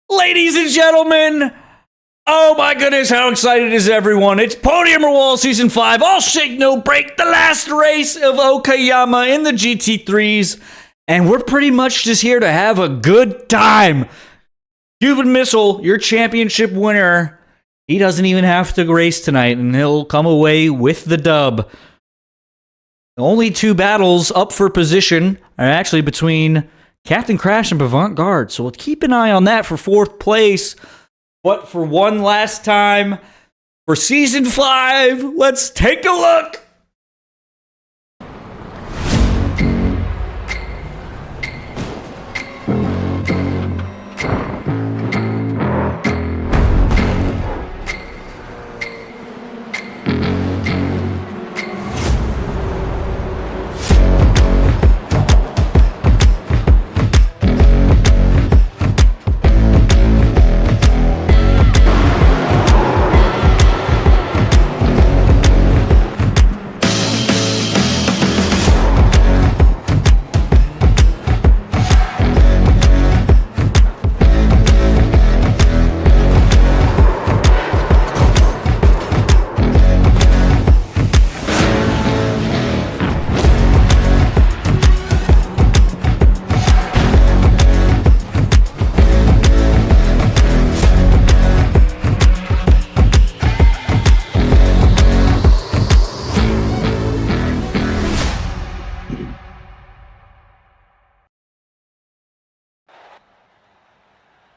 Ladies and gentlemen, oh my goodness, how excited is everyone? It's Podium or Wall Season 5, all shake, no break, the last race of Okayama in the GT3s, and we're pretty much just here to have a good time. Cuban Missile, your championship winner, he doesn't even have to race tonight, and he'll come away with the dub. The only two battles up for position are actually between Captain Crash and Avant-Garde, so we'll keep an eye on that for 4th place. But for one last time, for Season 5, let's take a look!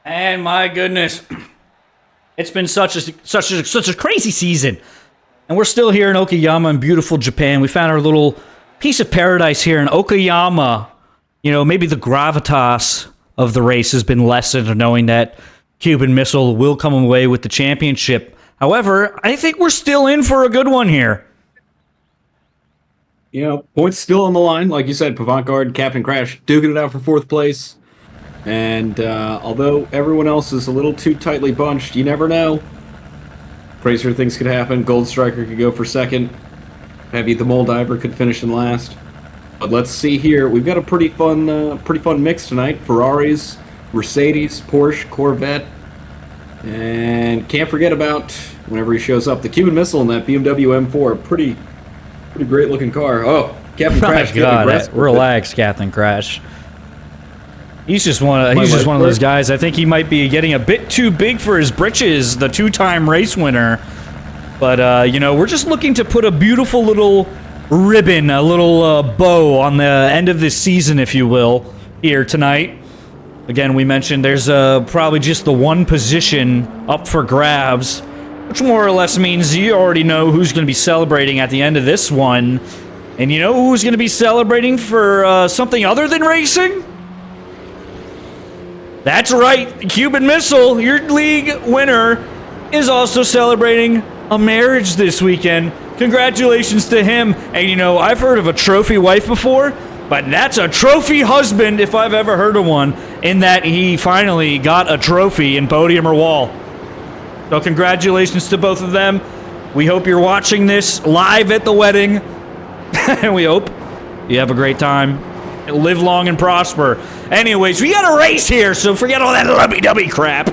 And my goodness, it's been such a crazy season. And we're still here in Okayama in beautiful Japan. We found our little piece of paradise here in Okayama. You know, maybe the gravitas of the race has been lessened, knowing that Cuban Missile will come away with the championship. However, I think we're still in for a good one here. You know, points still on the line. Like you said, Avant-Garde, Captain Crash duking it out for 4th place. And although everyone else is a little too tightly bunched, you never know. Crazier things could happen. Gold Striker could go for 2nd. Heavy the Mole Diver could finish in last. But let's see here. We've got a pretty fun mix tonight. Ferraris, Mercedes, Porsche, Corvette, and can't forget about, whenever he shows up, the Cuban Missile in that BMW M4. Pretty great looking car. Oh, Captain Crash. My God, relax, Captain Crash. He's just one of those guys. I think he might be getting a bit too big for his britches, the 2-time race winner. But, you know, we're just looking to put a beautiful little ribbon, a little bow on the end of this season, if you will, here tonight. Again, we mentioned there's probably just the one position up for grabs, which more or less means you already know who's going to be celebrating at the end of this one. And you know who's going to be celebrating for something other than racing? That's right, Cuban Missile, your league winner, is also celebrating a marriage this weekend. Congratulations to him. And you know, I've heard of a trophy wife before, but that's a trophy husband if I've ever heard of one, in that he finally got a trophy in Podium or Wall. So congratulations to both of them. We hope you're watching this live at the wedding. And we hope you have a great time. Live long and prosper. Anyways, we got a race here, so forget all that lovey-dovey crap.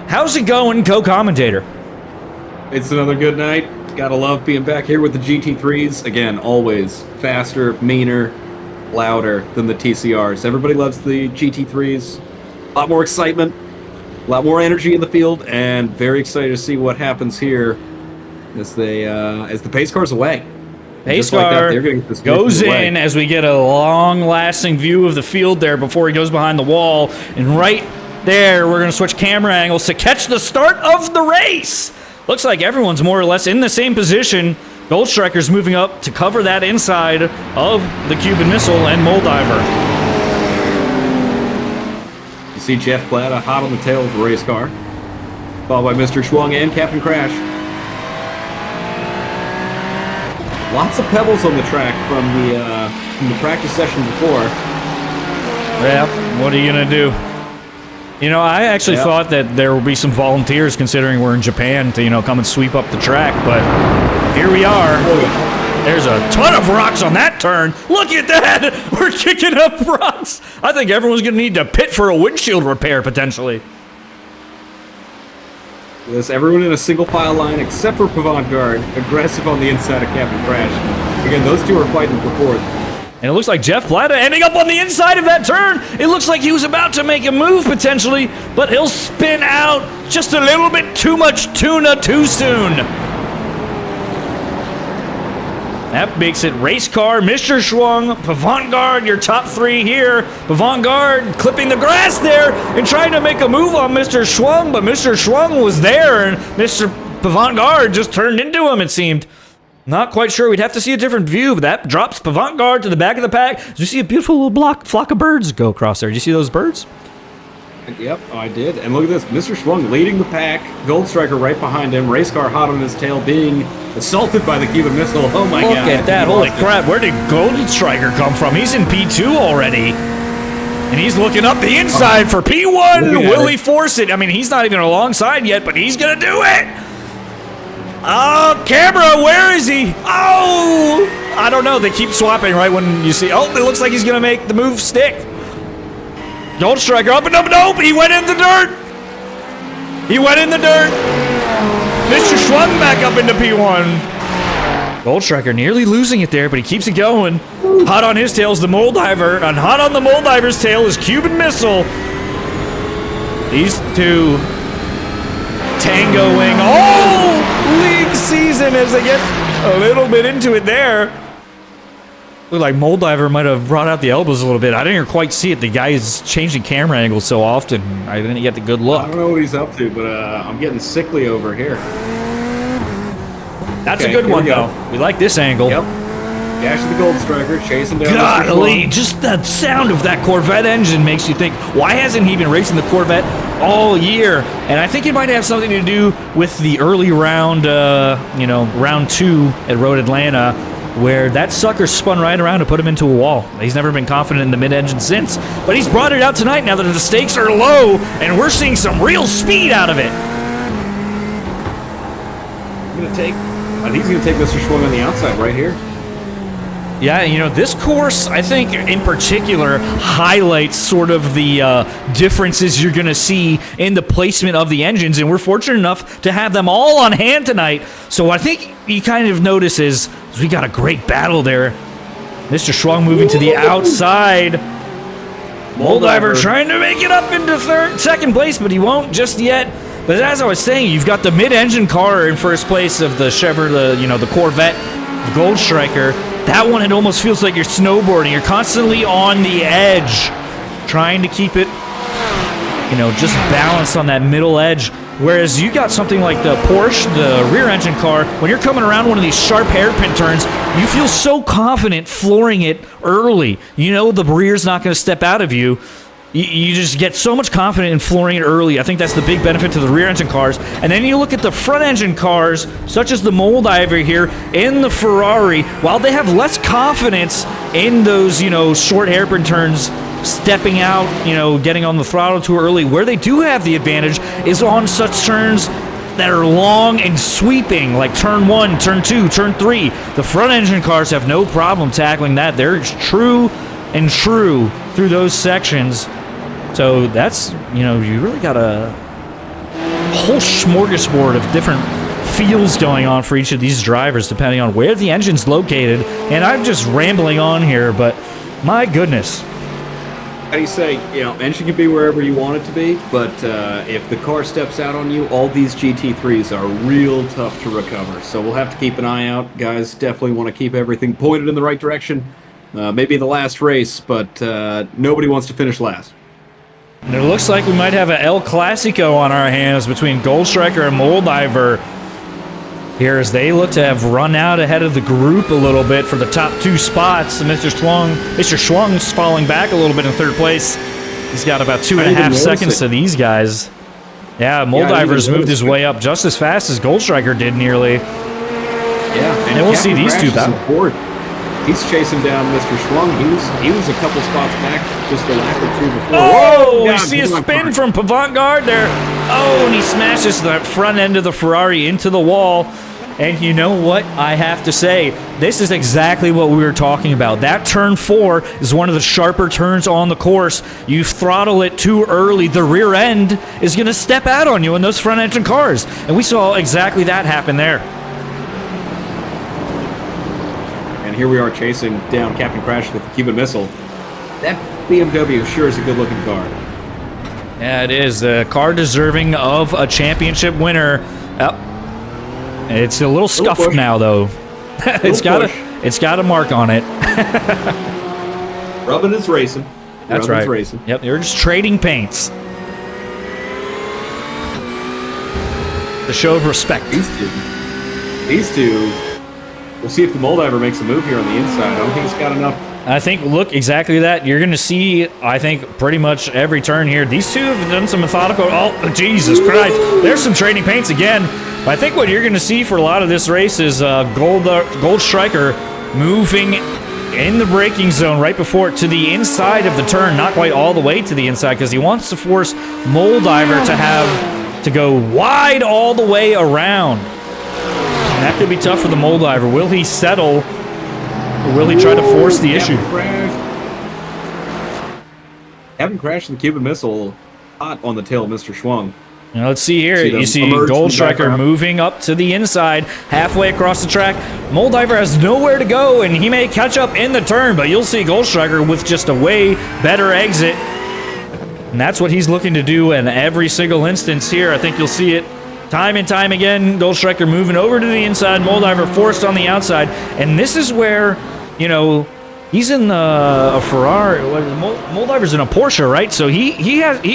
How's it going, co-commentator? It's another good night. Gotta love being back here with the GT3s. Again, always faster, meaner, louder than the TCRs. Everybody loves the GT3s. A lot more excitement, a lot more energy in the field, and very excited to see what happens here as the pace car's away. Pace car goes in as we get a long-lasting view of the field there before he goes behind the wall. And right there, we're going to switch camera angles to catch the start of the race. Looks like everyone's more or less in the same position. Gold Striker's moving up to cover that inside of the Cuban Missile and Mole Diver. You see Jeff Plata hot on the tail of the race car, followed by Mr. Schwung and Captain Crash. Lots of pebbles on the track from the practice session before. Yeah, what are you gonna do? You know, I actually thought that there would be some volunteers, considering we're in Japan, to, you know, come and sweep up the track, but here we are. There's a ton of rocks on that turn. Look at that! We're kicking up rocks. I think everyone's going to need to pit for a windshield repair, potentially. There's everyone in a single file line except for Pavant-Guard, aggressive on the inside of Captain Crash. Again, those two are fighting for fourth. And it looks like Jeff Plata ending up on the inside of that turn. It looks like he was about to make a move potentially, but he'll spin out just a little bit too much tuna too soon. That makes it race car, Mr. Schwung, Pavant-Guard, your top three here. Pavant-Guard clipping the grass there and trying to make a move on Mr. Schwung, but Mr. Schwung was there and Mr. Pavant-Guard just turned into him, it seemed. Not quite sure. We'd have to see a different view, but that drops Pavant-Guard to the back of the pack. Did you see a beautiful little flock of birds go across there? Did you see those birds? Yep, I did. And look at this. Mr. Schwung leading the pack. Gold Striker right behind him. Race car hot on his tail, being assaulted by the Cuban missile. Oh my god. Look at that. Holy crap. Where did Gold Striker come from? He's in P2 already. And he's looking up the inside for P1. Will he force it? I mean, he's not even alongside yet, but he's going to do it. Oh, camera, where is he? Oh, I don't know. They keep swapping right when you see. Oh, it looks like he's going to make the move stick. Gold Striker up and up and up. He went in the dirt. He went in the dirt. Mr. Schwung back up into P1. Gold Striker nearly losing it there, but he keeps it going. Hot on his tail is the Moldiver, and hot on the Moldiver's tail is Cuban Missile. These two tangoing all league season as they get a little bit into it there. Looked like Moldiver might have brought out the elbows a little bit. I didn't quite see it. The guy is changing camera angles so often. I didn't get the good look. I don't know what he's up to, but I'm getting sickly over here. That's okay, a good one, though. We like this angle. Yep. Dash of the Gold Striker, chasing down. Golly, just the sound of that Corvette engine makes you think, why hasn't he been racing the Corvette all year? And I think it might have something to do with the early round, round 2 at Road Atlanta, where that sucker spun right around to put him into a wall. He's never been confident in the mid-engine since, but he's brought it out tonight now that the stakes are low, and we're seeing some real speed out of it. I think he's going to take Mr. Schwung on the outside right here. Yeah, this course, I think, in particular, highlights sort of the differences you're going to see in the placement of the engines, and we're fortunate enough to have them all on hand tonight. So I think you kind of notice is we got a great battle there. Mr. Schwung moving to the outside. Moldiver trying to make it up into second place, but he won't just yet. But as I was saying, you've got the mid-engine car in first place of the Chevrolet, the Corvette, the Gold Striker. That one, it almost feels like you're snowboarding. You're constantly on the edge, trying to keep it, just balanced on that middle edge. Whereas you got something like the Porsche, the rear engine car, when you're coming around one of these sharp hairpin turns, you feel so confident flooring it early. The rear's not going to step out of you. You just get so much confident in flooring it early. I think that's the big benefit to the rear engine cars. And then you look at the front engine cars, such as the Moldiver here, in the Ferrari, while they have less confidence in those, short hairpin turns, stepping out, getting on the throttle too early, where they do have the advantage is on such turns that are long and sweeping, like turn 1, turn 2, turn 3. The front engine cars have no problem tackling that. They're true and true through those sections. So that's, you really got a whole smorgasbord of different feels going on for each of these drivers, depending on where the engine's located. And I'm just rambling on here, but my goodness. How do you say, engine can be wherever you want it to be, but if the car steps out on you, all these GT3s are real tough to recover. So we'll have to keep an eye out. Guys definitely want to keep everything pointed in the right direction. Maybe the last race, but nobody wants to finish last. And it looks like we might have an El Clasico on our hands between Gold Striker and Moldiver here as they look to have run out ahead of the group a little bit for the top 2 spots. And Mr. Schwung's falling back a little bit in third place. He's got about 2.5 seconds to these guys. Yeah, Moldiver's moved his way up just as fast as Gold Striker did nearly. Yeah, and we'll see these two battle. He's chasing down Mr. Schwung. He was a couple spots back just a lap or 2 before. Oh, we see a spin from Pavant-Guard there. Oh, and he smashes the front end of the Ferrari into the wall. And you know what? I have to say, this is exactly what we were talking about. That turn 4 is one of the sharper turns on the course. You throttle it too early, the rear end is going to step out on you in those front engine cars. And we saw exactly that happen there. And here we are chasing down Captain Crash with the Cuban Missile. That BMW sure is a good-looking car. Yeah, it is. The car deserving of a championship winner. It's a little scuffed now, though. It's got a mark on it. Rubbing is racing. That's right. Racing. Yep, they're just trading paints. The show of respect. These two. We'll see if the Moldiver makes a move here on the inside. I don't think he's got enough. I think, look, exactly that. You're going to see, I think, pretty much every turn here. These two have done some methodical. Oh, Jesus Christ. There's some trading paints again. But I think what you're going to see for a lot of this race is Gold Striker moving in the braking zone right before it to the inside of the turn. Not quite all the way to the inside because he wants to force Moldiver to go wide all the way around. And that could be tough for the Moldiver. Will he settle, or will he try to force the issue? Captain Crash and the Cuban Missile hot on the tail of Mr. Schwung. Now let's see here. You see Gold Striker moving up to the inside, halfway across the track. Moldiver has nowhere to go, and he may catch up in the turn, but you'll see Gold Striker with just a way better exit. And that's what he's looking to do in every single instance here. I think you'll see it time and time again. Gold Striker moving over to the inside, Moldiver forced on the outside. And this is where, you know, he's in a Ferrari. Moldiver's in a Porsche, right? So he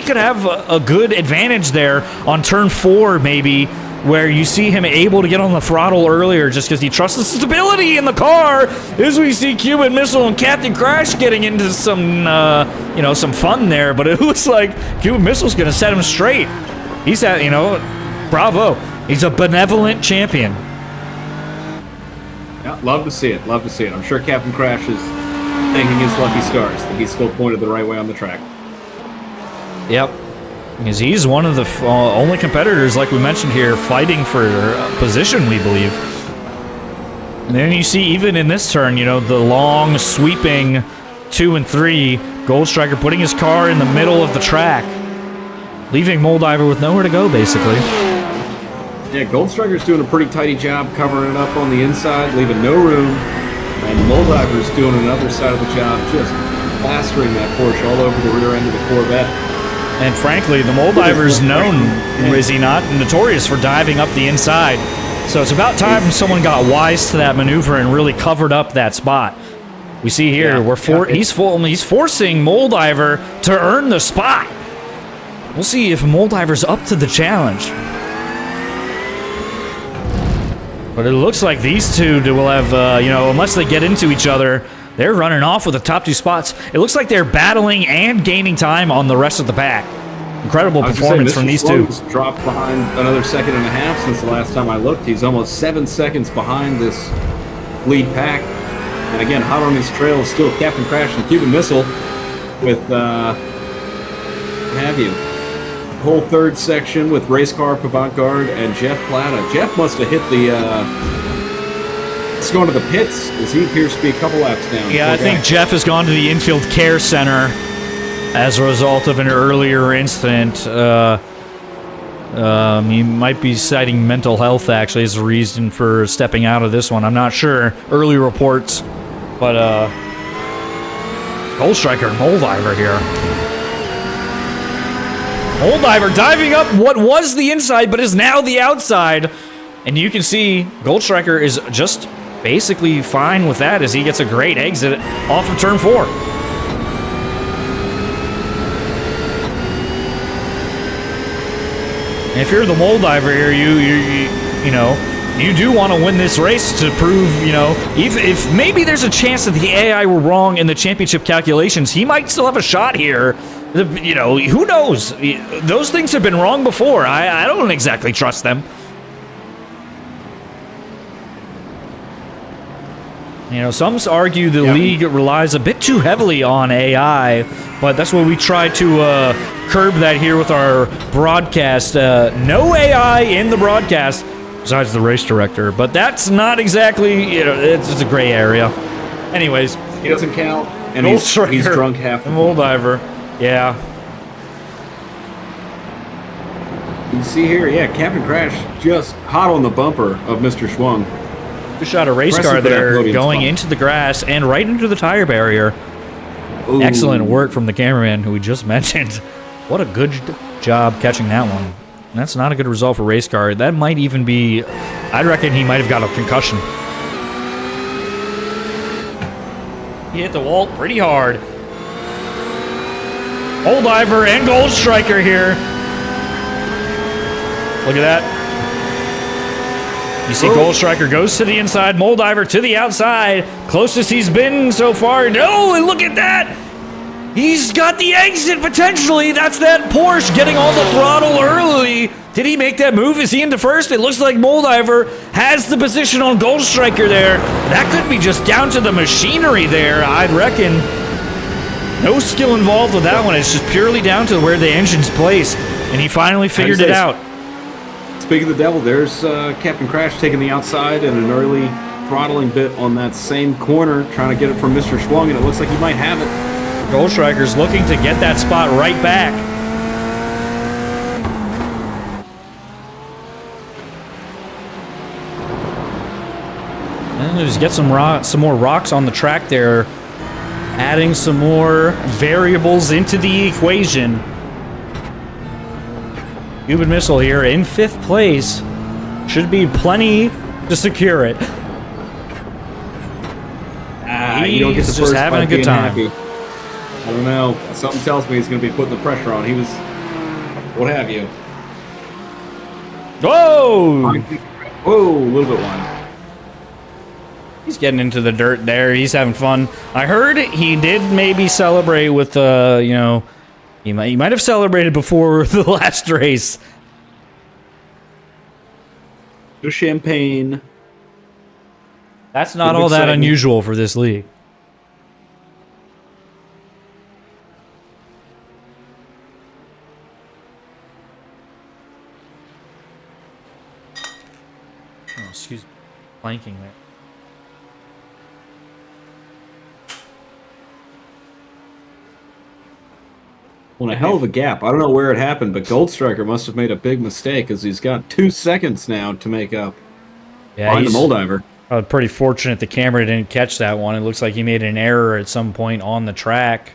could have a good advantage there on turn 4, maybe, where you see him able to get on the throttle earlier just because he trusts the stability in the car. As we see Cuban Missile and Captain Crash getting into some, some fun there. But it looks like Cuban Missile's going to set him straight. He's at, bravo. He's a benevolent champion. Yeah, love to see it. Love to see it. I'm sure Captain Crash is thanking his lucky stars that he's still pointed the right way on the track. Yep. Because he's one of the only competitors, like we mentioned here, fighting for position, we believe. And then you see, even in this turn, the long, sweeping 2 and 3, Gold Striker putting his car in the middle of the track, leaving Moldiver with nowhere to go, basically. Yeah, Gold Striker's doing a pretty tidy job covering it up on the inside, leaving no room. And Moldiver's doing another side of the job, just plastering that Porsche all over the rear end of the Corvette. And frankly, the Moldiver's known, is he not, notorious for diving up the inside. So it's about time someone got wise to that maneuver and really covered up that spot. We see here, he's forcing Moldiver to earn the spot. We'll see if Moldiver's up to the challenge. But it looks like these two will have, unless they get into each other, they're running off with the top 2 spots. It looks like they're battling and gaining time on the rest of the pack. Incredible performance from these two. Dropped behind another 1.5 seconds since the last time I looked. He's almost 7 seconds behind this lead pack. And again, hot on his trail is still Captain Crash and Cuban Missile with, what have you. Whole third section with Race Car, Pavant-Garde, and Jeff Plata. Jeff must have hit the, he's going to the pits, as he appears to be a couple laps down. Yeah, I think Jeff has gone to the infield care center as a result of an earlier incident. He might be citing mental health, actually, as a reason for stepping out of this one. I'm not sure. Early reports. But, Gold Striker and Moldiver here. Moldiver diving up what was the inside, but is now the outside. And you can see Gold Striker is just basically fine with that as he gets a great exit off of turn 4. And if you're the Moldiver here, you do want to win this race to prove, if maybe there's a chance that the AI were wrong in the championship calculations, he might still have a shot here. Who knows? Those things have been wrong before. I don't exactly trust them. Some argue the league relies a bit too heavily on AI, but that's what we try to curb that here with our broadcast. No AI in the broadcast. besides the race director. But that's not exactly, you know, it's a gray area. Anyways. He doesn't count, and Gold he's Striker drunk half the and Moldiver. Yeah. You see here, yeah, Captain Crash just hot on the bumper of Mr. Schwung. Just shot a race car there going into the grass and right into the tire barrier. Ooh. Excellent work from the cameraman who we just mentioned. What a good job catching that one. That's not a good result for race car. That might even be, I reckon he might have got a concussion. He hit the wall pretty hard. Moldiver and Gold Striker here. Look at that. You see Gold Striker goes to the inside, Moldiver to the outside. Closest he's been so far. Oh, and look at that. He's got the exit potentially. That's that Porsche getting all the throttle early. Did he make that move? Is he into first? It looks like Moldiver has the position on Gold Striker there. That could be just down to the machinery there, I'd reckon. No skill involved with that one. It's just purely down to where the engine's placed. And he finally figured it out. Speaking of the devil, there's Captain Crash taking the outside and an early throttling bit on that same corner, trying to get it from Mr. Schwung, and it looks like he might have it. Gold Striker's looking to get that spot right back. And just get some more rocks on the track there, adding some more variables into the equation. Cuban Missile here in 5th place. Should be plenty to secure it. You don't get the He's first just having a good time. Happy. I don't know. Something tells me he's going to be putting the pressure on. He was, what have you. Whoa! Whoa, a little bit wide. He's getting into the dirt there. He's having fun. I heard he did maybe celebrate with, you know, he might have celebrated before the last race. The champagne. That's not all that unusual for this league. Oh, excuse me. Planking there. Well, a hell of a gap. I don't know where it happened, but Gold Striker must have made a big mistake because he's got 2 seconds now to make up. Yeah, behind the Moldiver. Pretty fortunate the camera didn't catch that one. It looks like he made an error at some point on the track.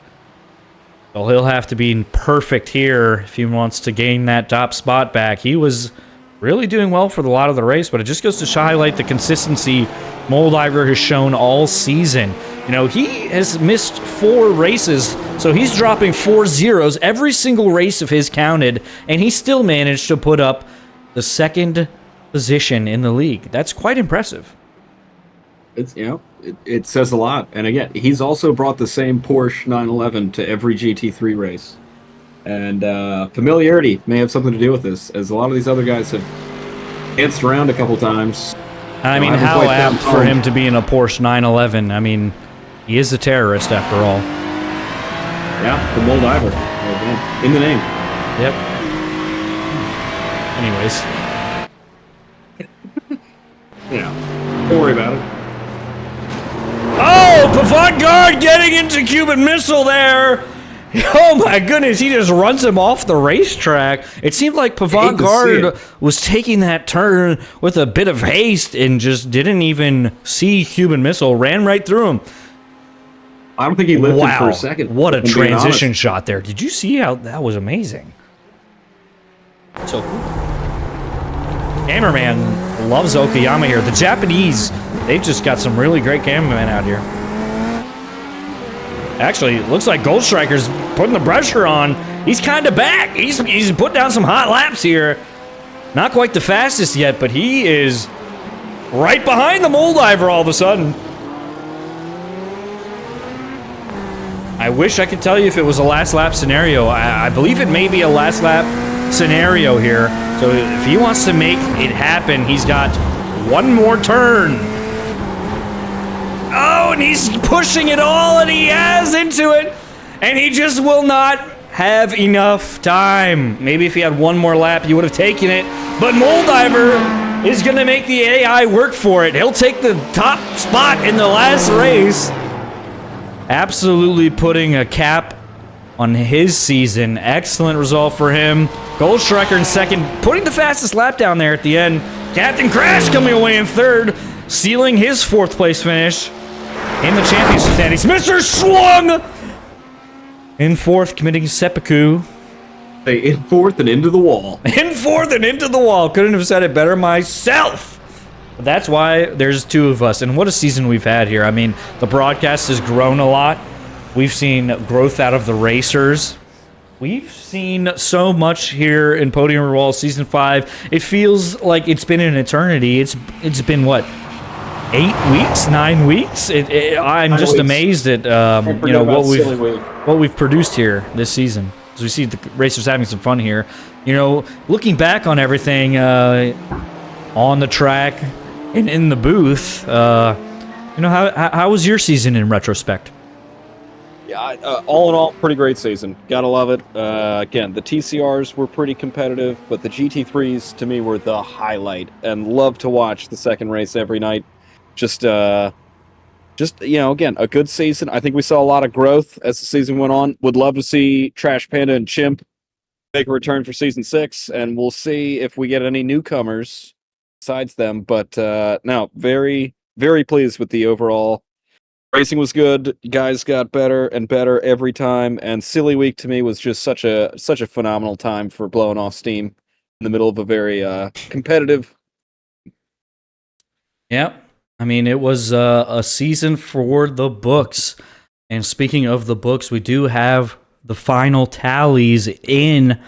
So he'll have to be perfect here if he wants to gain that top spot back. He was really doing well for a lot of the race, but it just goes to highlight the consistency Moldiver has shown all season. You know, he has missed 4 races, so he's dropping 4 zeros. Every single race of his counted, and he still managed to put up the 2nd position in the league. That's quite impressive. It's, you know, it says a lot. And again, he's also brought the same Porsche 911 to every GT3 race. And familiarity may have something to do with this, as a lot of these other guys have danced around a couple times. I mean, how apt for him to be in a Porsche 911. I mean, he is a terrorist after all. Yeah, the Moldiver. In the name. Yep. Anyways. Yeah. Don't worry about it. Oh, Pavant getting into Cuban Missile there. Oh my goodness, he just runs him off the racetrack. It seemed like Pavant was taking that turn with a bit of haste and just didn't even see Cuban Missile, ran right through him. I don't think he lifted for a second. What a transition shot there. Did you see how that was amazing? So cool. Cameraman loves Okayama here. The Japanese, they've just got some really great cameramen out here. Actually, it looks like Gold Striker's putting the pressure on. He's kind of back. He's put down some hot laps here. Not quite the fastest yet, but he is right behind the Moldiver all of a sudden. I wish I could tell you if it was a last lap scenario. I believe it may be a last lap scenario here. So if he wants to make it happen, he's got one more turn. Oh, and he's pushing it all, and he has into it. And he just will not have enough time. Maybe if he had one more lap, he would have taken it. But Moldiver is going to make the AI work for it. He'll take the top spot in the last race. Absolutely putting a cap on his season. Excellent result for him. Gold Striker in second, putting the fastest lap down there at the end. Captain Crash coming away in third, sealing his fourth place finish in the championship standings. Mr. Swung in fourth, committing seppuku. In fourth and into the wall. In fourth and into the wall. Couldn't have said it better myself. But that's why there's two of us. And what a season we've had here. I mean, the broadcast has grown a lot. We've seen growth out of the racers. We've seen so much here in Podium Wall Season 5. It feels like it's been an eternity. It's been, what, 8 weeks? 9 weeks? I'm just amazed at what we've produced here this season. As we see the racers having some fun here. You know, looking back on everything on the track and in the booth, how was your season in retrospect? Yeah, all in all, pretty great season. Gotta love it. Again, the TCRs were pretty competitive, but the GT3s to me were the highlight, and love to watch the second race every night. Just again, a good season. I think we saw a lot of growth as the season went on. Would love to see Trash Panda and Chimp make a return for season 6, and we'll see if we get any newcomers besides them. But no, very, very pleased with the overall. Racing was good. You guys got better and better every time, and Silly Week to me was just such a phenomenal time for blowing off steam in the middle of a very competitive. Yep. I mean, it was a season for the books. And speaking of the books, we do have the final tallies in,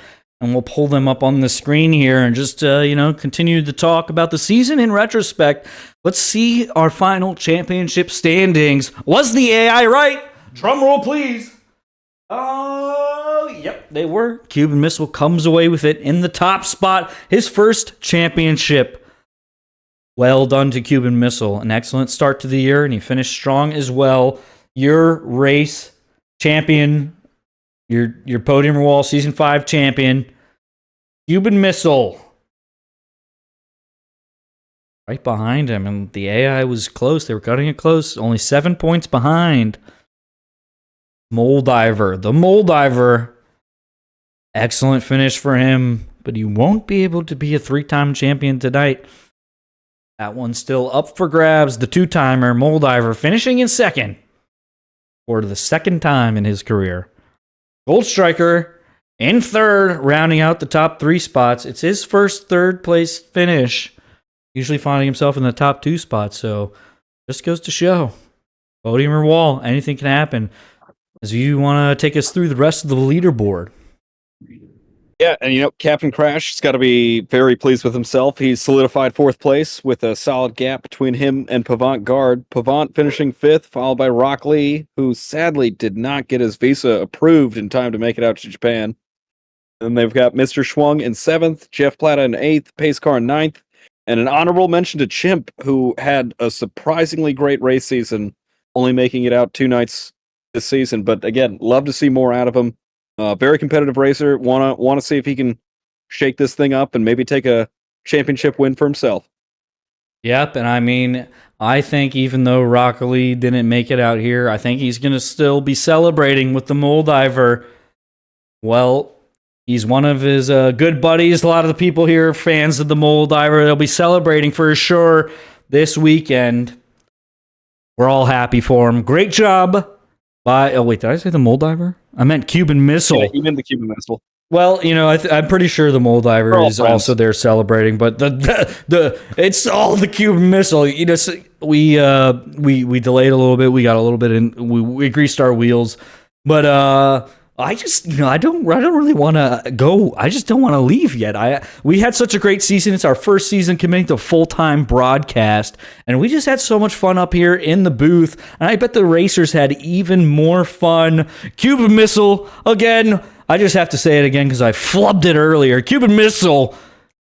and we'll pull them up on the screen here and just, continue to talk about the season in retrospect. Let's see our final championship standings. Was the AI right? Drum roll, please. Oh, yep, they were. Cuban Missile comes away with it in the top spot. His first championship. Well done to Cuban Missile. An excellent start to the year, and he finished strong as well. Your race champion, your Podium Wall Season 5 champion, Cuban Missile. Right behind him, and the AI was close. They were cutting it close. Only 7 points behind. Moldiver. The Moldiver. Excellent finish for him, but he won't be able to be a 3-time champion tonight. That one's still up for grabs. The 2-timer, Moldiver, finishing in second for the second time in his career. Gold Striker in third, rounding out the top 3 spots. It's his first third-place finish, usually finding himself in the top 2 spots. So just goes to show, Podium or wall, anything can happen. As you want to take us through the rest of the leaderboard. Yeah, and Captain Crash has got to be very pleased with himself. He's solidified 4th place with a solid gap between him and Pavant Guard. Pavant finishing 5th, followed by Rock Lee, who sadly did not get his visa approved in time to make it out to Japan. And they've got Mr. Schwung in 7th, Jeff Plata in 8th, Pace Car in 9th, and an honorable mention to Chimp, who had a surprisingly great race season, only making it out 2 nights this season. But again, love to see more out of him. Very competitive racer. Want to see if he can shake this thing up and maybe take a championship win for himself. Yep, and I mean, I think even though Rockley didn't make it out here, I think he's going to still be celebrating with the Moldiver. Well, he's one of his good buddies. A lot of the people here are fans of the Moldiver. They'll be celebrating for sure this weekend. We're all happy for him. Great job. Oh, wait, did I say the Moldiver? I meant Cuban Missile. Yeah, he meant the Cuban Missile. Well, I'm pretty sure the Moldiver is also there celebrating, but the it's all the Cuban Missile. We delayed a little bit. We got a little bit in. We greased our wheels, but I just I don't really want to go. I just don't want to leave yet. We had such a great season. It's our first season committing to full-time broadcast, and we just had so much fun up here in the booth. And I bet the racers had even more fun. Cuban Missile again. I just have to say it again because I flubbed it earlier. Cuban Missile,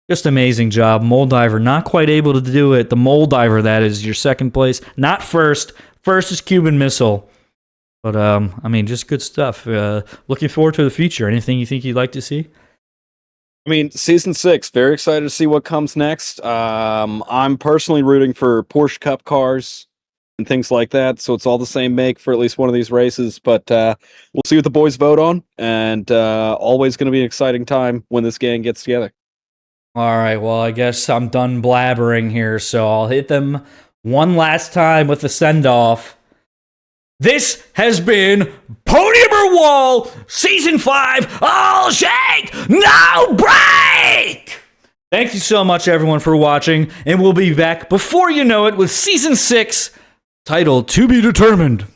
just amazing job. Moldiver not quite able to do it. The Moldiver, that is your second place, not first. First is Cuban Missile. But, just good stuff. Looking forward to the future. Anything you think you'd like to see? I mean, season 6, very excited to see what comes next. I'm personally rooting for Porsche Cup cars and things like that, so it's all the same make for at least one of these races, but we'll see what the boys vote on, and always going to be an exciting time when this gang gets together. All right, well, I guess I'm done blabbering here, so I'll hit them one last time with the send-off. This has been Podium or Wall, Season 5, All Shake, No Break! Thank you so much, everyone, for watching, and we'll be back before you know it with Season 6, titled To Be Determined.